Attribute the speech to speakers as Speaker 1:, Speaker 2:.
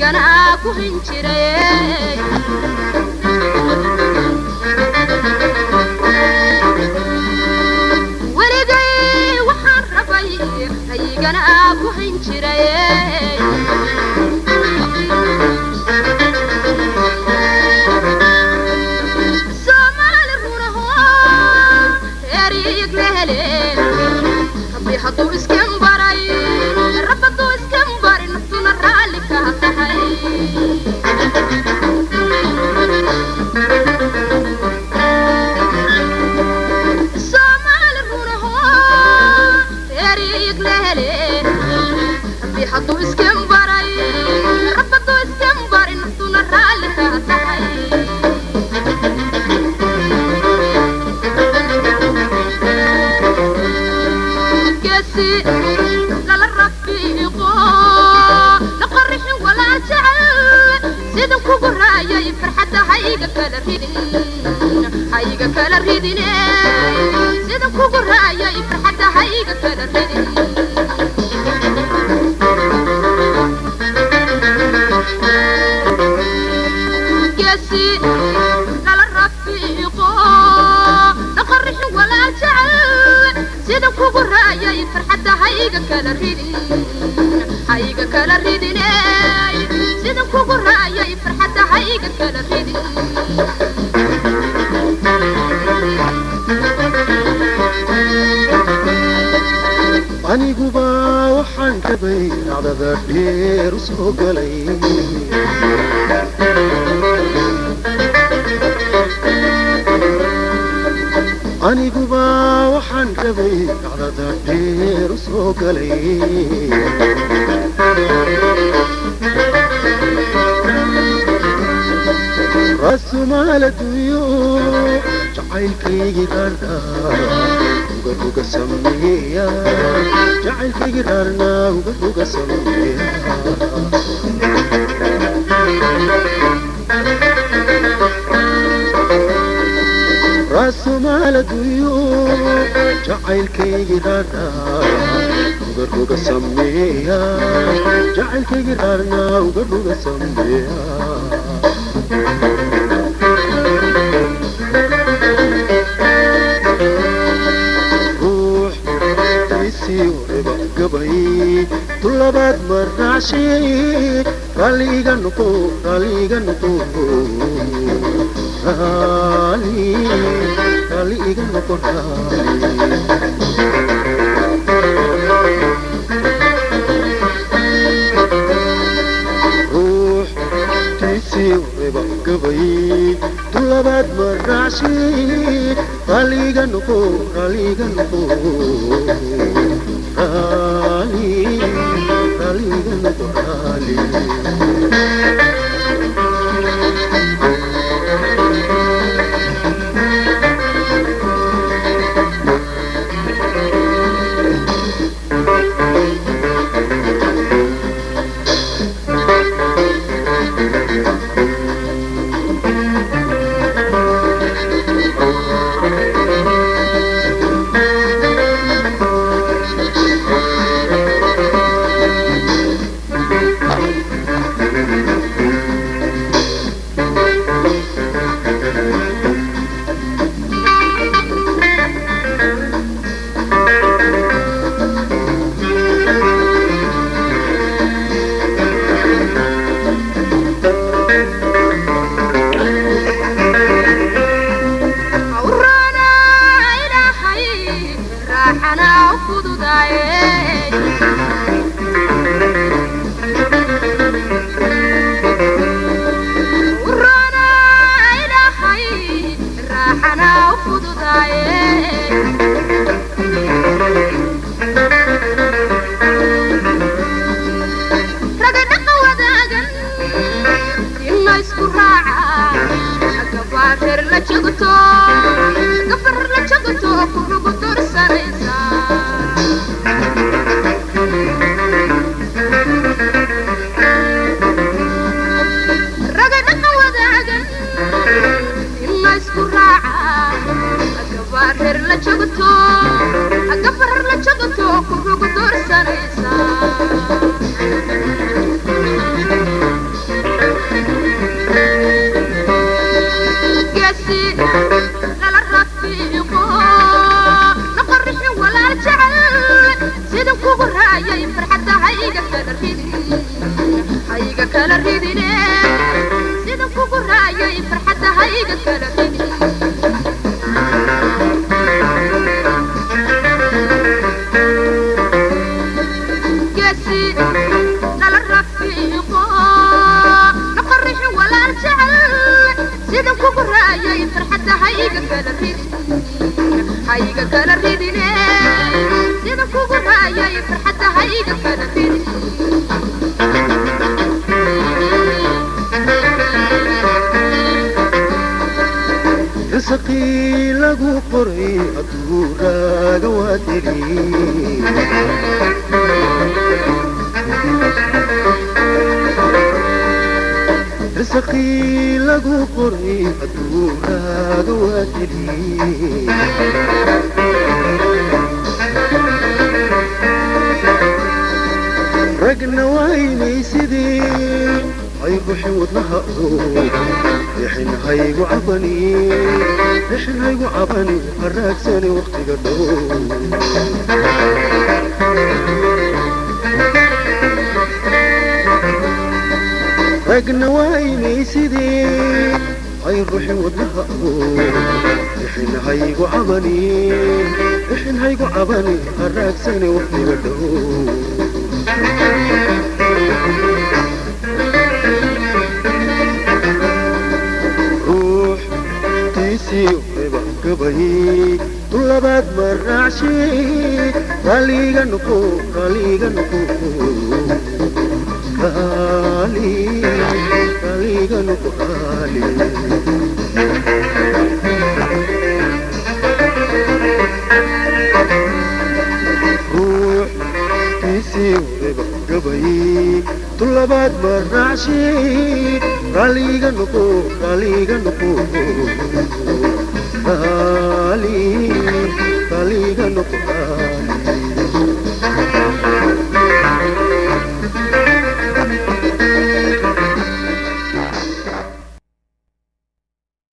Speaker 1: haygana ku hinjiray waligay waxaan rabay haygana ku hinjiray Somali runaho eriig lehelay rabbi haduu iskan baray rabbi iskan barin tuna raalika tahay Somali runaho eriig lehelay rabbi haduu iskan baray rabbi iskan barin tuna raalika tahay لا للرفيقو لقرح ولا جعل سيدن كوغرايا يفرحد هايغا كلا ريدين سيدن كوغرايا يفرحد هايغا كلا ريدين قاسي لا للرفيقو لقرح ولا جعل سيدن كوغرايا يفرحد هايغا كلا ريدين سيدن كوغرايا يفرحد هايغا كلا ريدين
Speaker 2: aniguba waxaan ka baynacdada dheer u soo galay aniguba waxaan ka baynacdada dheer u soo galay rasumaaladuyo jacaylkaygii dhaarna uga sameeya jacaylkaygii dhaarna uga sameeya rasumaaladuyo jacaylkaygii dhaarna uga sameeya jacaylkaygii dhaarna uga sameeya قبي طلبات مرعشي راليغا نقو راليغا نقو راليغا نقو روح تيسي وربا قبي طلبات مرعشي راليغا نقو راليغا نقو
Speaker 1: kala ridine sida kugu raayay farxadda hayga kala ridine geesi nala rafiiqo naqarrix walaal jecel sida kugu raayay farxadda hayga kala ridine sida kugu raayay farxadda hayga kala ridine
Speaker 2: رزقي لغو قري أدورا قواتلي رزقي لغو قري أدورا قواتلي رقنا وعيني سيدي هاي روحي ودنها أروح يحن هاي وعبني يحن هاي وعبني هراك ساني وقتي قدوم رقنا وعيني سيدي هاي روحي ودنها أروح يحن هاي وعبني يحن هاي وعبني هراك ساني وقتي قدوم قبهي طلبات مرعشي راليغا نقو راليغا نقو راليغا نقو روح تيسي وربا قبهي طلبات مرعشي راليغا نقو راليغا نقو Kali, kali ganok kali.